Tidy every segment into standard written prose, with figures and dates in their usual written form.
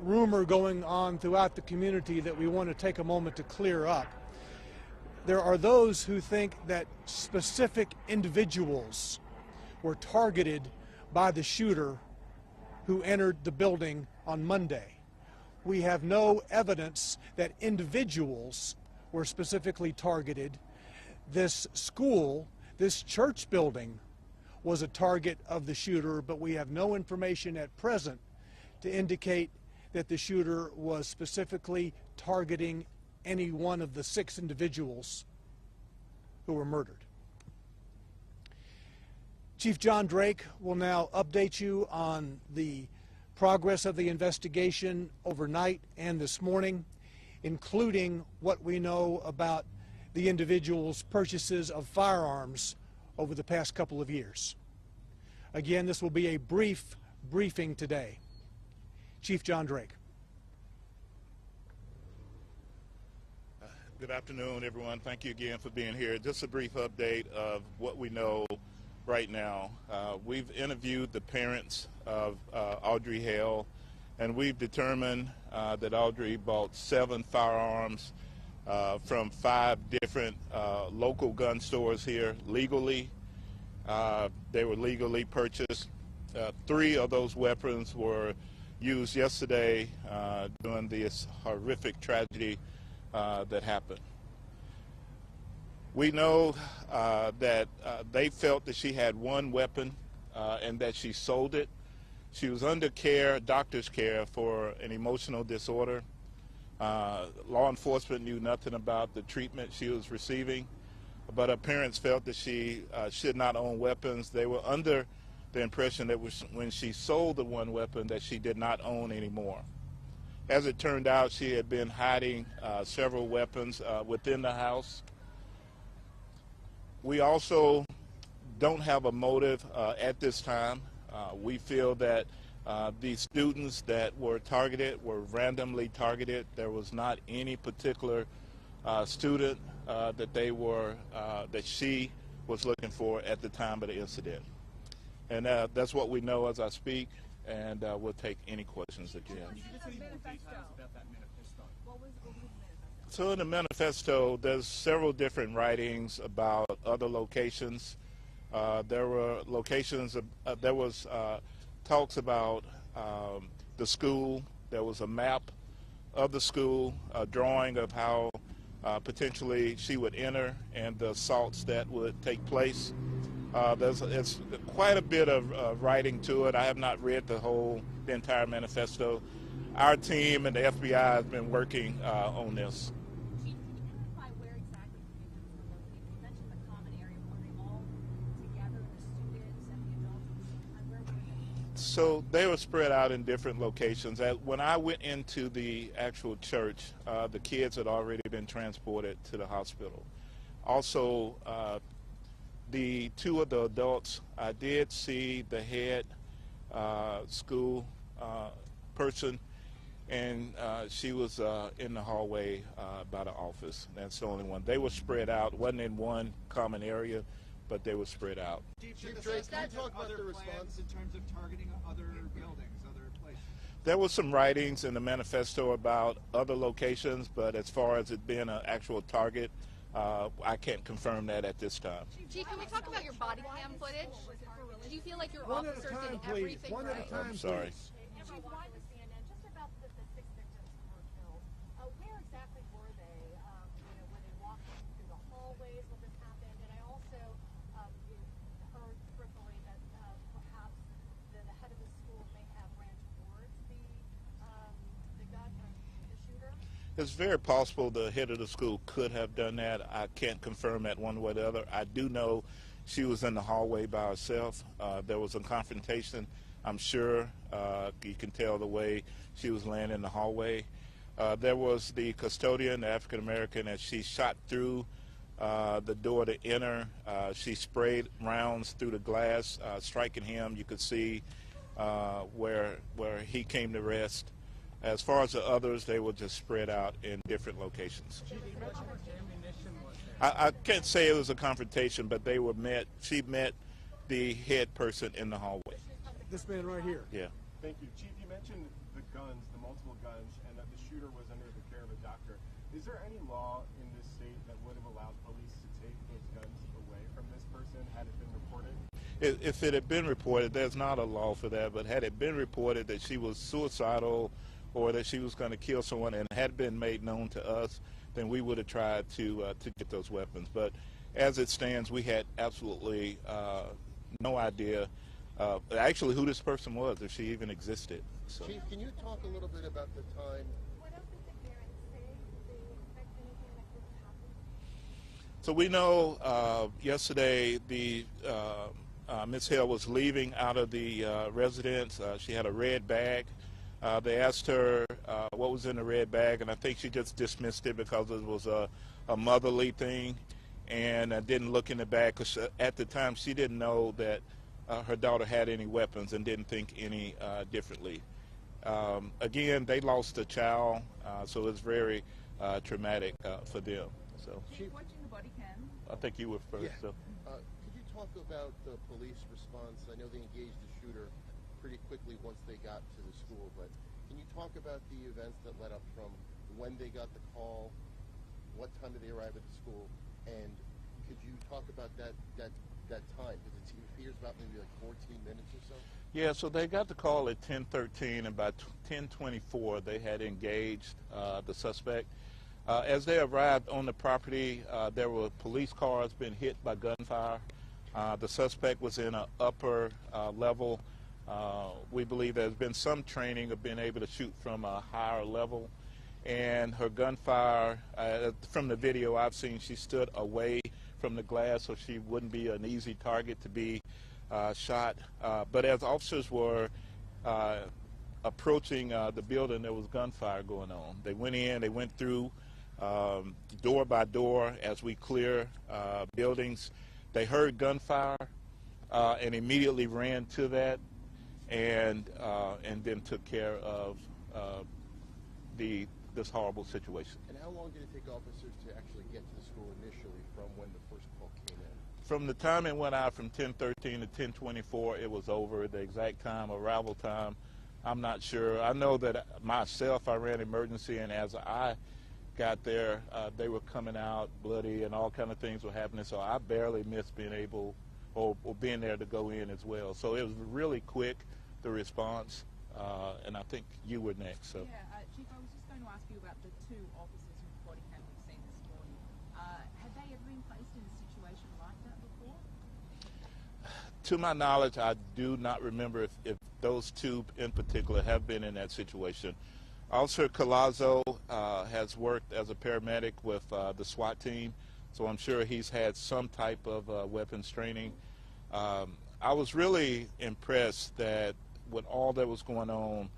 rumor going on throughout the community that we want to take a moment to clear up. There are those who think that specific individuals were targeted by the shooter who entered the building on Monday. We have no evidence that individuals were specifically targeted. This school, this church building, was a target of the shooter, but we have no information at present to indicate that the shooter was specifically targeting any one of the 6 individuals who were murdered. Chief John Drake will now update you on the progress of the investigation overnight and this morning, including what we know about the individual's purchases of firearms over the past couple of years. Again, this will be a brief briefing today. Chief John Drake. Good afternoon, everyone. Thank you again for being here. Just a brief update of what we know right now. We've interviewed the parents of Audrey Hale, and we've determined that Audrey bought 7 firearms from 5 different local gun stores here legally. They were legally purchased. 3 of those weapons were used yesterday during this horrific tragedy that happened. We know that they felt that she had 1 weapon and that she sold it. She was under care, doctor's care, for an emotional disorder. Law enforcement knew nothing about the treatment she was receiving, but her parents felt that she should not own weapons. They were under the impression that when she sold the 1 weapon that she did not own anymore. As it turned out, she had been hiding several weapons within the house. We also don't have a motive at this time. We feel that the students that were targeted were randomly targeted. There was not any particular student that she was looking for at the time of the incident. And that's what we know as I speak, and we'll take any questions again. So in the manifesto, there's several different writings about other locations. There were locations, there was talks about the school. There was a map of the school, a drawing of how potentially she would enter and the assaults that would take place. It's quite a bit of writing to it. I have not read the entire manifesto. Our team and the FBI has been working on this. Chief, can you clarify where exactly the victims were located? You mentioned the common area. Were they all together, the students and the adults? Where were they? So they were spread out in different locations. When I went into the actual church, the kids had already been transported to the hospital. Also, the 2 of the adults, I did see the head school person, and she was in the hallway by the office. That's the only one. They were spread out. Wasn't in one common area, but they were spread out. Chief Drake, can you talk about the response in terms of targeting other buildings, other places? There were some writings in the manifesto about other locations, but as far as it being an actual target, I can't confirm that at this time. Chief, can we talk about your body cam footage? Do you feel like your One at a officers time, did please. everything One right? at a time, I'm sorry. please. Why was CNN just about the 6 victims who were killed? Where exactly were they? Were they walking through the hallways when this happened? And I also heard peripherally that perhaps the head of the school may have ran towards the shooter. It's very possible the head of the school could have done that. I can't confirm that one way or the other. I do know she was in the hallway by herself. There was a confrontation, I'm sure. You can tell the way she was laying in the hallway. There was the custodian, the African-American, as she shot through the door to enter. She sprayed rounds through the glass, striking him. You could see where he came to rest. As far as the others, they were just spread out in different locations. I can't say it was a confrontation, but they were met. She met the head person in the hallway. This man right here. Yeah. Thank you. Chief, you mentioned the guns, the multiple illegal guns and that the shooter was under the care of a doctor. Is there any law in this state that would have allowed police to take those guns away from this person had it been reported? If it had been reported, there's not a law for that, but had it been reported that she was suicidal or that she was going to kill someone and had been made known to us, then we would have tried to get those weapons. But as it stands, we had absolutely no idea actually who this person was, if she even existed. So. Chief, can you talk a little bit about the time? What else did the parents say? Did they expect anything like this to happen? So we know yesterday the Ms. Hill was leaving out of the residence. She had a red bag. They asked her what was in the red bag, and I think she just dismissed it because it was a motherly thing, and didn't look in the bag because at the time she didn't know that her daughter had any weapons and didn't think any differently. Again, they lost a child, so it's very traumatic for them. So, Chief, watching the body cam. I think you were first. Yeah. So. Could you talk about the police response? I know they engaged the shooter pretty quickly once they got to the school, but can you talk about the events that led up from when they got the call, what time did they arrive at the school, and could you talk about that time? Because it appears about maybe like 14 minutes or so. Yeah, so they got the call at 10:13, and by 10:24 they had engaged the suspect. As they arrived on the property, there were police cars being hit by gunfire. The suspect was in an upper level. We believe there's been some training of being able to shoot from a higher level. And her gunfire, from the video I've seen, she stood away from the glass so she wouldn't be an easy target to be shot. But as officers were approaching the building, there was gunfire going on. They went in, they went through door by door as we clear buildings. They heard gunfire and immediately ran to that and then took care of this horrible situation. And how long did it take officers to actually get to the school initially from when the first call came in? From the time it went out from 10:13 to 10:24, it was over. The exact time, arrival time, I'm not sure. I know that myself, I ran emergency, and as I got there, they were coming out bloody and all kind of things were happening, so I barely missed being able or being there to go in as well. So it was really quick, the response, and I think you were next. So. Yeah, Chief, I was just going to ask you about the two officers whose body cam we've seen this morning. Had they ever been placed in a situation like that before? To my knowledge, I do not remember if those two in particular have been in that situation. Officer Collazo has worked as a paramedic with the SWAT team, so I'm sure he's had some type of weapons training. I was really impressed that with all that was going on,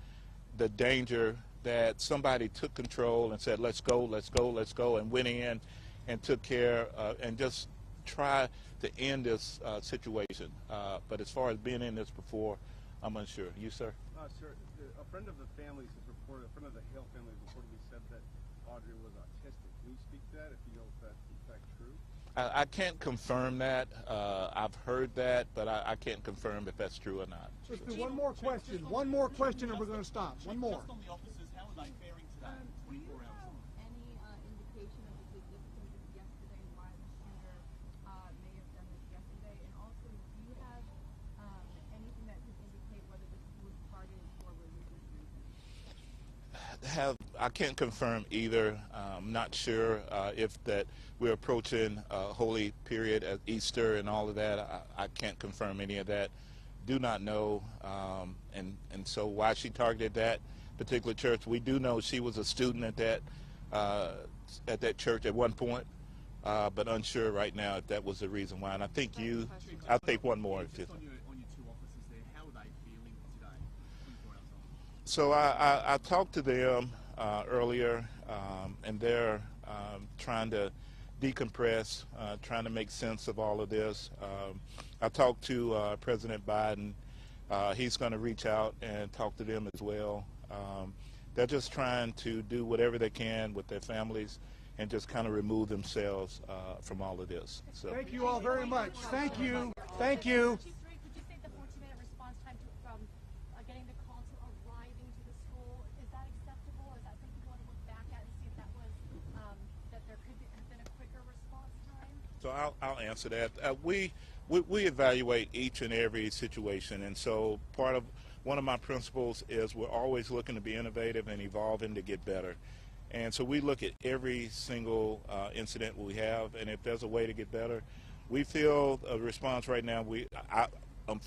the danger that somebody took control and said, let's go, let's go, let's go, and went in and took care and just try to end this situation. But as far as being in this before, I'm unsure. You, sir? Sir, a friend of the family has reported, a friend of the Hill family reportedly said that Audrey was autistic. Can you speak to that if you know if that's in fact true? I can't confirm that. I've heard that, but I can't confirm if that's true or not. Let's do one more question. One more question, and we're going to stop. One more. Just on the officers, how are they faring today? Do you 24 hours have on. any indication of the significance of yesterday, why the shooter may have done this yesterday? And also, do you have anything that could indicate whether this was targeted for religious reasons? I can't confirm either. I'm not sure if that we're approaching a holy period at Easter and all of that. I can't confirm any of that. Do not know. And so why she targeted that particular church, we do know she was a student at that church at one point, but unsure right now if that was the reason why. And I think I'll take one more. Just on your two officers there, how are they feeling today, 24 hours on? So I talked to them earlier, and they're trying to decompress, trying to make sense of all of this. I talked to President Biden. He's going to reach out and talk to them as well. They're just trying to do whatever they can with their families and just kind of remove themselves from all of this. So. Thank you all very much. Thank you. Thank you. Chief, could you say the 14-minute response time from getting the call to arriving to the school, is that acceptable? So I'll answer that. We evaluate each and every situation, and so one of my principles is we're always looking to be innovative and evolving to get better. And so we look at every single incident we have, and if there's a way to get better, we feel a response right now. I'm from